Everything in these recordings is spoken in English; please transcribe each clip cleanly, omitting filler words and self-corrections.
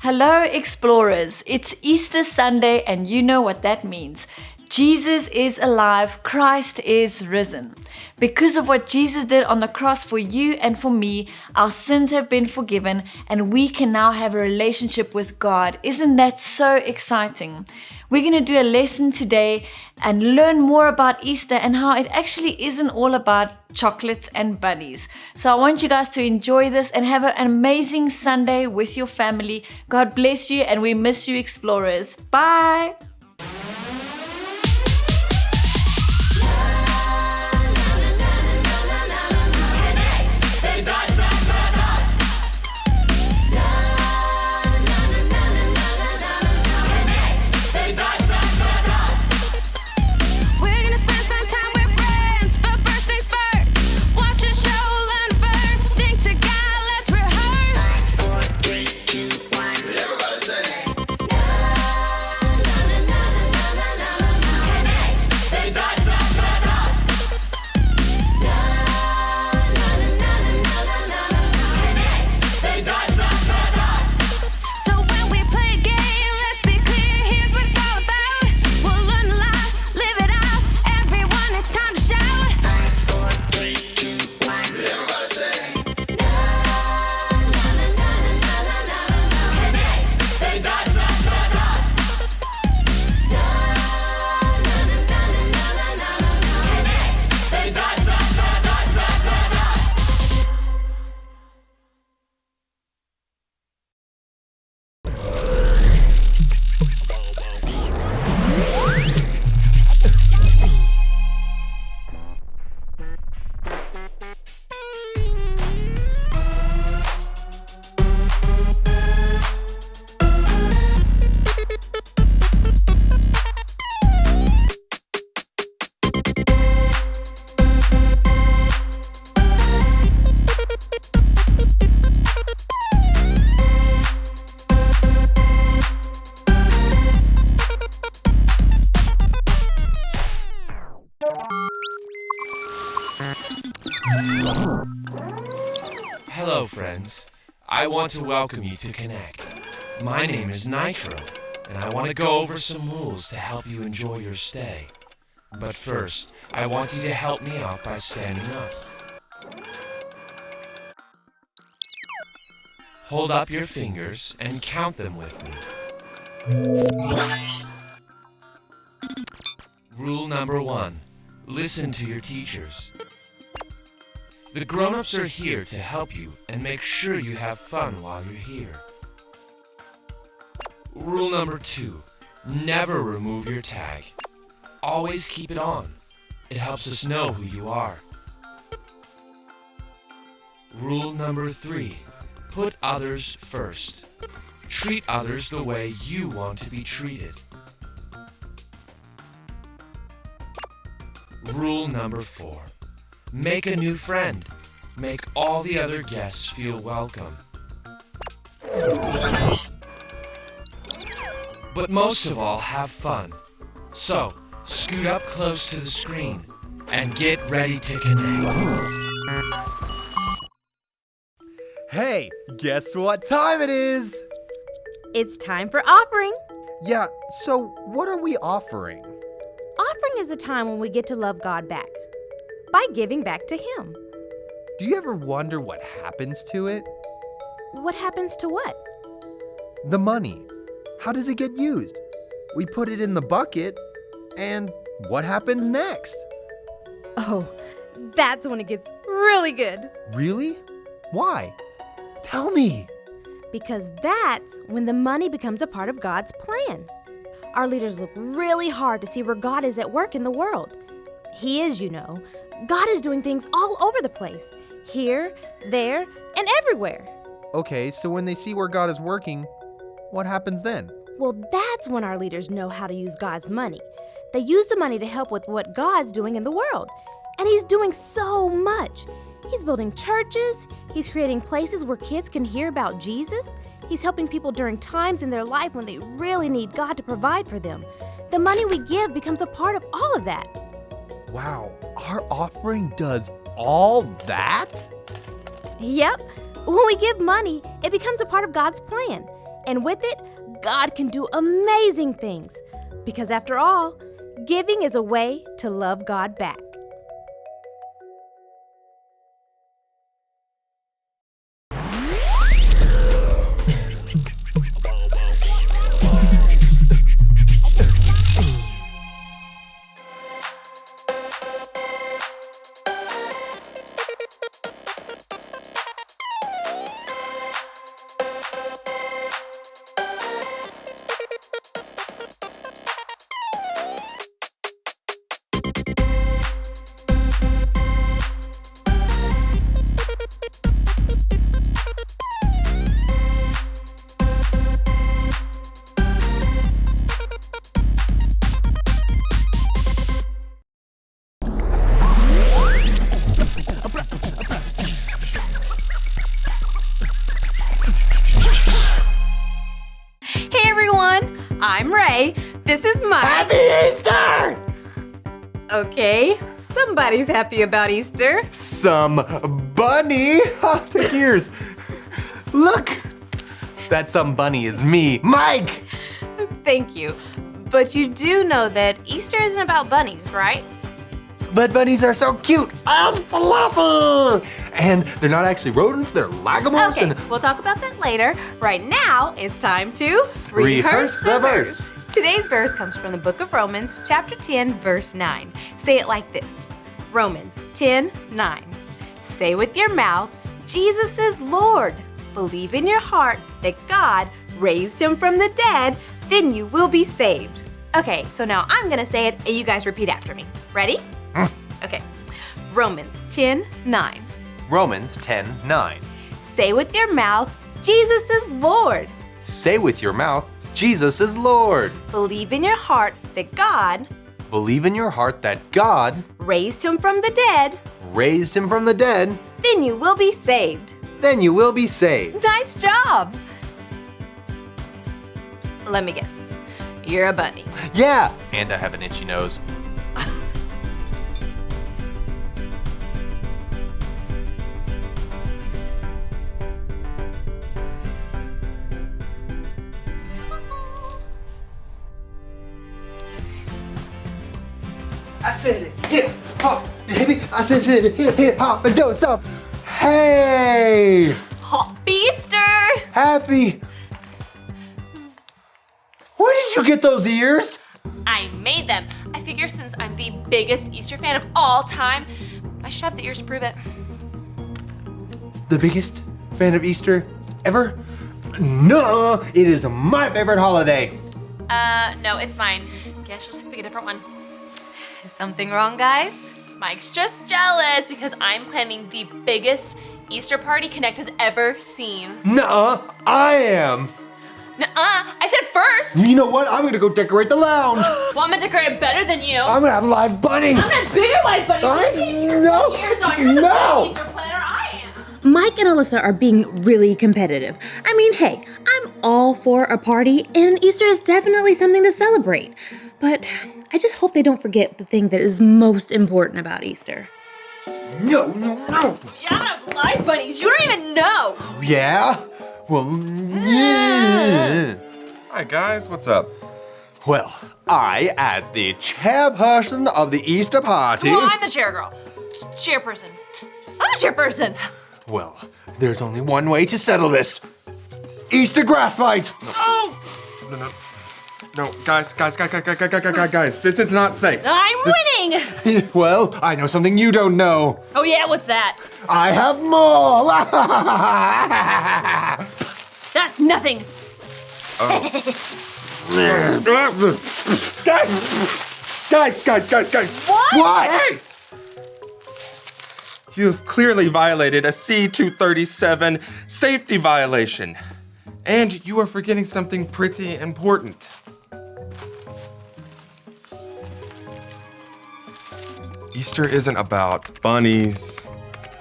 Hello, explorers. It's Easter Sunday, and you know what that means. Jesus is alive, Christ is risen. Because of what Jesus did on the cross for you and for me, our sins have been forgiven, and we can now have a relationship with God. Isn't that so exciting? We're going to do a lesson today and learn more about Easter and how it actually isn't all about chocolates and bunnies. So I want you guys to enjoy this and have an amazing Sunday with your family. God bless you, and we miss you, explorers. Bye. Hello, friends. I want to welcome you to Connect. My name is Nitro, and I want to go over some rules to help you enjoy your stay. But first, I want you to help me out by standing up. Hold up your fingers and count them with me. Rule number 1. Listen to your teachers. The grown-ups are here to help you and make sure you have fun while you're here. Rule number 2. Never remove your tag. Always keep it on. It helps us know who you are. Rule number 3. Put others first. Treat others the way you want to be treated. Rule number 4. Make a new friend. Make all the other guests feel welcome. But most of all, have fun. So, scoot up close to the screen and get ready to connect. Hey, guess what time it is? It's time for offering. Yeah, so what are we offering? Offering is a time when we get to love God back by giving back to Him. Do you ever wonder what happens to it? What happens to what? The money. How does it get used? We put it in the bucket, and what happens next? Oh, that's when it gets really good. Really? Why? Tell me. Because that's when the money becomes a part of God's plan. Our leaders look really hard to see where God is at work in the world. He is, you know. God is doing things all over the place. Here, there, and everywhere. Okay, so when they see where God is working, what happens then? Well, that's when our leaders know how to use God's money. They use the money to help with what God's doing in the world. And He's doing so much. He's building churches. He's creating places where kids can hear about Jesus. He's helping people during times in their life when they really need God to provide for them. The money we give becomes a part of all of that. Wow, our offering does all that? Yep. When we give money, it becomes a part of God's plan. And with it, God can do amazing things. Because after all, giving is a way to love God back. I'm Ray. This is Mike. Happy Easter! Okay, somebody's happy about Easter. Some bunny. Take yours. Look, that some bunny is me, Mike. Thank you. But you do know that Easter isn't about bunnies, right? But bunnies are so cute and fluffy. And they're not actually rodents, they're lagomorphs. Okay, we'll talk about that later. Right now, it's time to Rehearse the verse. Today's verse comes from the book of Romans, chapter 10, verse 9. Say it like this. Romans 10:9. Say with your mouth, Jesus is Lord. Believe in your heart that God raised him from the dead, then you will be saved. Okay, so now I'm gonna say it and you guys repeat after me. Ready? Okay. Romans 10:9. Romans 10:9. Say with your mouth, Jesus is Lord. Say with your mouth, Jesus is Lord. Believe in your heart that God Believe in your heart that God raised him from the dead, raised him from the dead, then you will be saved. then you will be saved. Nice job. Let me guess. You're a bunny. Yeah, and I have an itchy nose. I said it, hip hop, baby. I said it, hip hop, and do some. Hey, Happy Easter! happy. Where did you get those ears? I made them. I figure since I'm the biggest Easter fan of all time, I should have the ears to prove it. The biggest fan of Easter ever? No, it is my favorite holiday. No, it's mine. Guess you'll just have to pick a different one. Is something wrong, guys? Mike's just jealous because I'm planning the biggest Easter party Connect has ever seen. Nuh-uh, I am. Nuh-uh, I said first! You know what? I'm gonna go decorate the lounge. Well, I'm gonna decorate it better than you. I'm gonna have live bunny. I'm gonna have bigger light bunnies. No, Years on. You're the no. best Easter planner I am. Mike and Alyssa are being really competitive. I mean, hey, I'm all for a party, and Easter is definitely something to celebrate. But I just hope they don't forget the thing that is most important about Easter. No. Yeah, I have live bunnies. You don't even know. Yeah? Well, yeah. Hi guys, what's up? Well, I, as the chairperson of the Easter party. Well, I'm the chair girl. Chairperson. I'm a chairperson. Well, there's only one way to settle this. Easter grass fight. No, guys, this is not safe. I'm winning. Well, I know something you don't know. Oh yeah, what's that? I have more. That's nothing. Guys. What? Hey! You have clearly violated a C-237 safety violation. And you are forgetting something pretty important. Easter isn't about bunnies,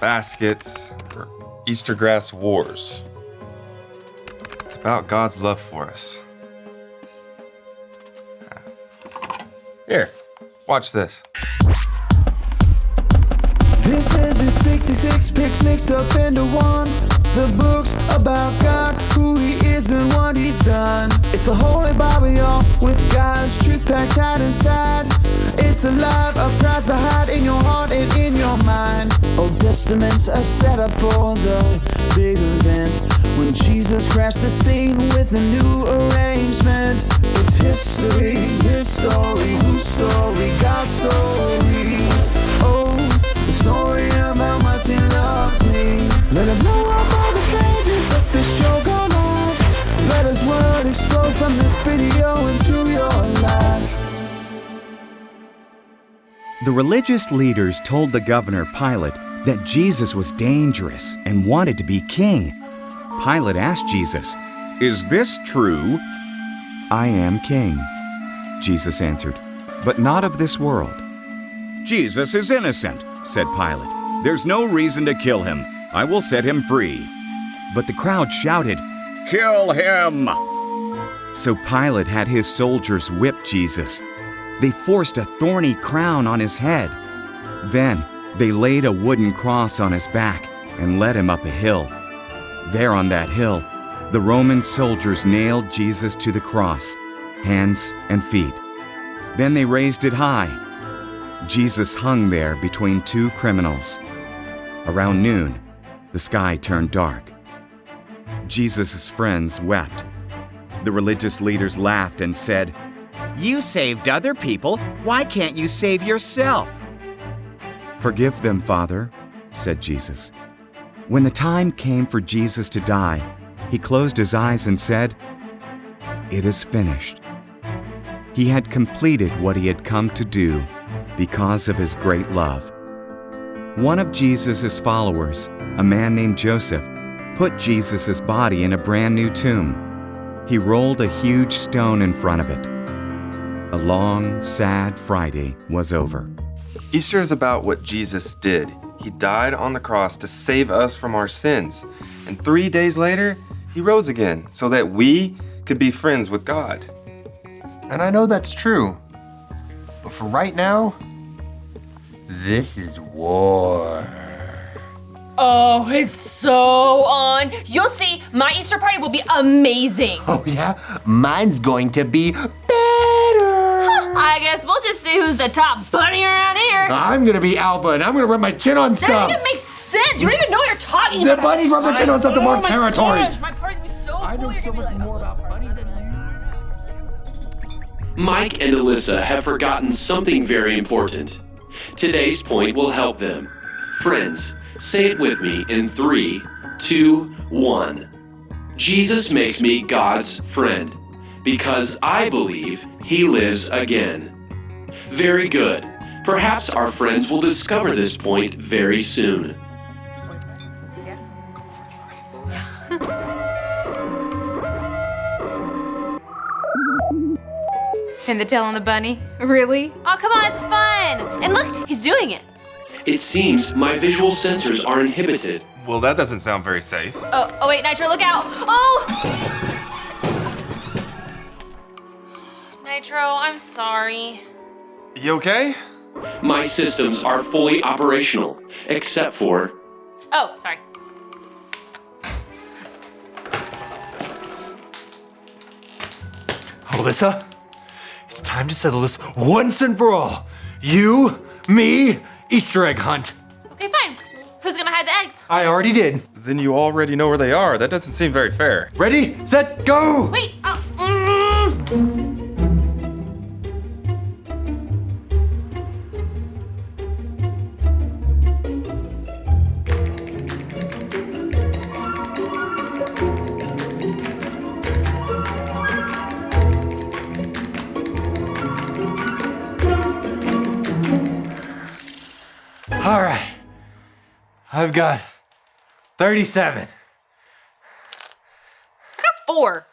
baskets, or Easter grass wars. It's about God's love for us. Here, watch this. This is a 66 picks mixed up into one. The books about God, who He is and what He's done. It's the Holy Bible, y'all, with God's truth packed tight inside. It's alive, a prize to hide in your heart and in your mind. Old Testaments are set up for the big event when Jesus crashed the scene with a new arrangement. It's history, His story, whose story, God's story. Oh, the story of how much He loves me. Let it blow up all the pages, let this show go live. Let His word explode from this video into your life. The religious leaders told the governor Pilate that Jesus was dangerous and wanted to be king. Pilate asked Jesus, "Is this true?" "I am king," Jesus answered, "but not of this world." "Jesus is innocent," said Pilate. "There's no reason to kill him. I will set him free." But the crowd shouted, "Kill him!" So Pilate had his soldiers whip Jesus. They forced a thorny crown on his head. Then they laid a wooden cross on his back and led him up a hill. There on that hill, the Roman soldiers nailed Jesus to the cross, hands and feet. Then they raised it high. Jesus hung there between two criminals. Around noon, the sky turned dark. Jesus' friends wept. The religious leaders laughed and said, "You saved other people. Why can't you save yourself?" "Forgive them, Father," said Jesus. When the time came for Jesus to die, He closed His eyes and said, "It is finished." He had completed what He had come to do because of His great love. One of Jesus' followers, a man named Joseph, put Jesus' body in a brand new tomb. He rolled a huge stone in front of it. A long, sad Friday was over. Easter is about what Jesus did. He died on the cross to save us from our sins. And 3 days later, He rose again so that we could be friends with God. And I know that's true. But for right now, this is war. Oh, it's so on. You'll see, my Easter party will be amazing. Oh yeah? Mine's going to be better. I guess we'll just see who's the top bunny around here. I'm gonna be Alba and I'm gonna rub my chin on That stuff. doesn't even make sense. You don't even know what you're talking The about. bunnies rub their chin on stuff to mark territory. Gosh, my party's gonna be so I know cool. You're so gonna be much like, more about bunnies than you. Mike and Alyssa have forgotten something very important. Today's point will help them. Friends, say it with me in 3, 2, 1. Jesus makes me God's friend because I believe He lives again. Very good. Perhaps our friends will discover this point very soon. Pin the tail on the bunny? Really? Oh, come on, it's fun. And look, he's doing it. It seems my visual sensors are inhibited. Well, that doesn't sound very safe. Oh wait, Nitro, look out. Oh! Nitro, I'm sorry. You okay? My systems are fully operational, except for... Oh, sorry. Alyssa, it's time to settle this once and for all. You, me, Easter egg hunt. Okay, fine. Who's gonna hide the eggs? I already did. Then you already know where they are. That doesn't seem very fair. Ready, set, go! Wait. All right, I've got 37. I got 4.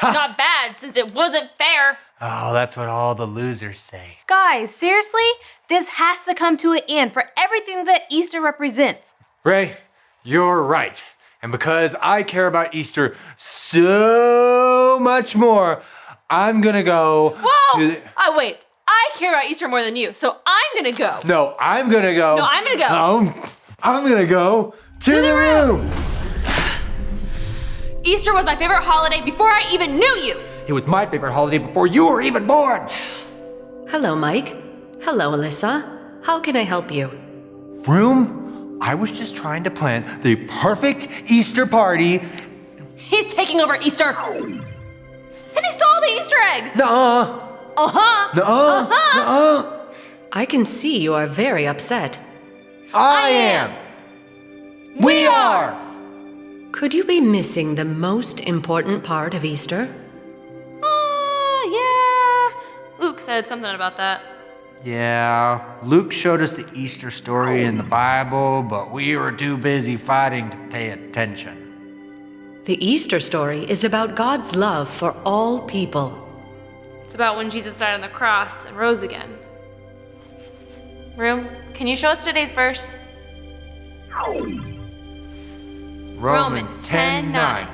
Not bad, since it wasn't fair. Oh, that's what all the losers say. Guys, seriously? This has to come to an end for everything that Easter represents. Ray, you're right. And because I care about Easter so much more, I'm gonna go Whoa! to... Oh, wait. I care about Easter more than you, so I'm gonna go. No, I'm gonna go... No, I'm gonna go. I'm gonna go to the room. Easter was my favorite holiday before I even knew you. It was my favorite holiday before you were even born. Hello, Mike. Hello, Alyssa. How can I help you? Room, I was just trying to plan the perfect Easter party. He's taking over Easter. And he stole all the Easter eggs. Nuh-uh. Uh-huh. Nuh-uh. Nuh-uh. I can see you are very upset. I am. We are. Could you be missing the most important part of Easter? Yeah. Luke said something about that. Yeah, Luke showed us the Easter story in the Bible, but we were too busy fighting to pay attention. The Easter story is about God's love for all people. It's about when Jesus died on the cross and rose again. Room, can you show us today's verse? Romans 10:9.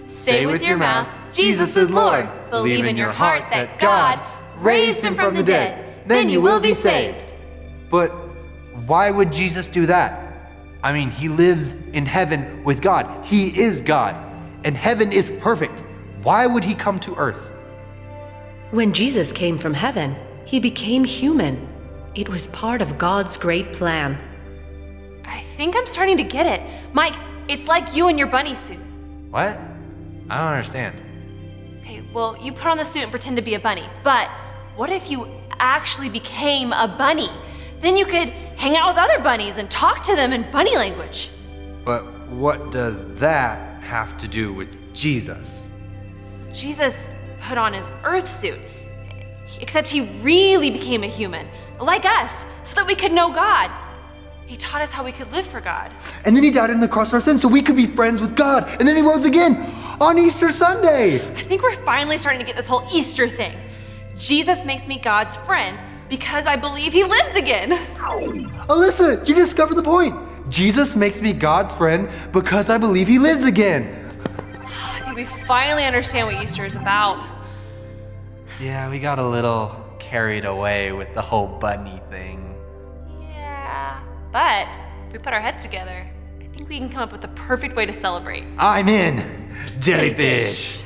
Say with your mouth, Jesus is Lord. Believe in your heart that God raised him from the dead. Then you will be saved. But why would Jesus do that? I mean, he lives in heaven with God. He is God, and heaven is perfect. Why would he come to earth? When Jesus came from heaven, he became human. It was part of God's great plan. I think I'm starting to get it. Mike, it's like you and your bunny suit. What? I don't understand. Okay, well, you put on the suit and pretend to be a bunny, but what if you actually became a bunny? Then you could hang out with other bunnies and talk to them in bunny language. But what does that have to do with Jesus? Jesus put on his earth suit, except he really became a human, like us, so that we could know God. He taught us how we could live for God. And then he died on the cross for our sins so we could be friends with God. And then he rose again on Easter Sunday. I think we're finally starting to get this whole Easter thing. Jesus makes me God's friend because I believe he lives again. Alyssa, you discovered the point. Jesus makes me God's friend because I believe he lives again. I think we finally understand what Easter is about. Yeah, we got a little carried away with the whole bunny thing. Yeah, but if we put our heads together, I think we can come up with the perfect way to celebrate. I'm in. Jellyfish.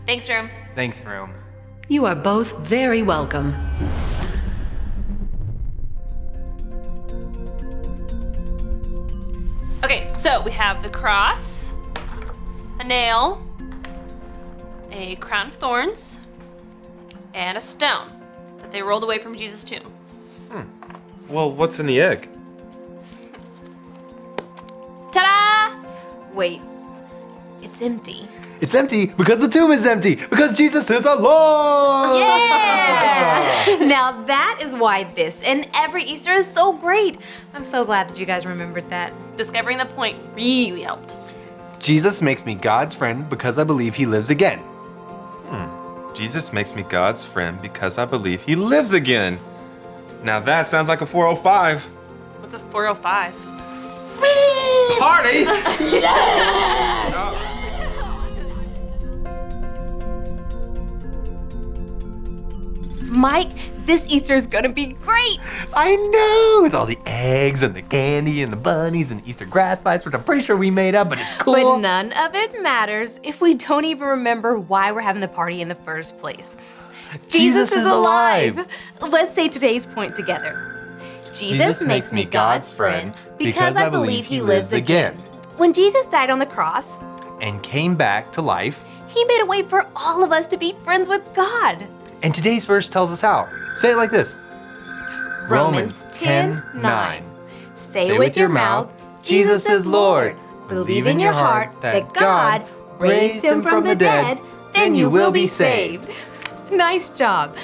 Thanks, Room. Thanks, Room. You are both very welcome. Okay, so we have the cross, a nail, a crown of thorns, and a stone that they rolled away from Jesus' tomb. Well, what's in the egg? Ta-da! Wait, it's empty. It's empty because the tomb is empty, because Jesus is alive! Yeah! Now that is why this and every Easter is so great. I'm so glad that you guys remembered that. Discovering the point really helped. Jesus makes me God's friend because I believe he lives again. Jesus makes me God's friend because I believe he lives again. Now that sounds like a 405. What's a 405? Party! Mike, this Easter is gonna be great. I know, with all the eggs and the candy and the bunnies and Easter grass fights, which I'm pretty sure we made up, but it's cool. But none of it matters if we don't even remember why we're having the party in the first place. Jesus is alive. Let's say today's point together. Jesus makes me God's friend because I believe he lives again. When Jesus died on the cross And came back to life. he made a way for all of us to be friends with God. And today's verse tells us how. Say it like this. Romans 10:9. Say with your mouth, Jesus is Lord. Believe in your heart that God raised him from the dead, then you will be saved. Nice job.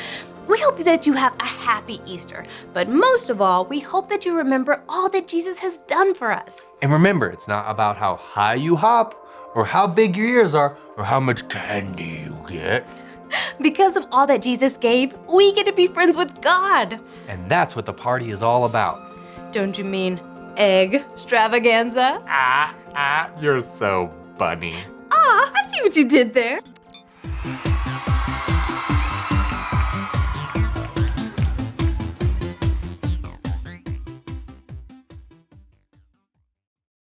We hope that you have a happy Easter, but most of all, we hope that you remember all that Jesus has done for us. And remember, it's not about how high you hop, or how big your ears are, or how much candy you get. Because of all that Jesus gave, we get to be friends with God. And that's what the party is all about. Don't you mean egg extravaganza? You're so bunny. Aw, I see what you did there.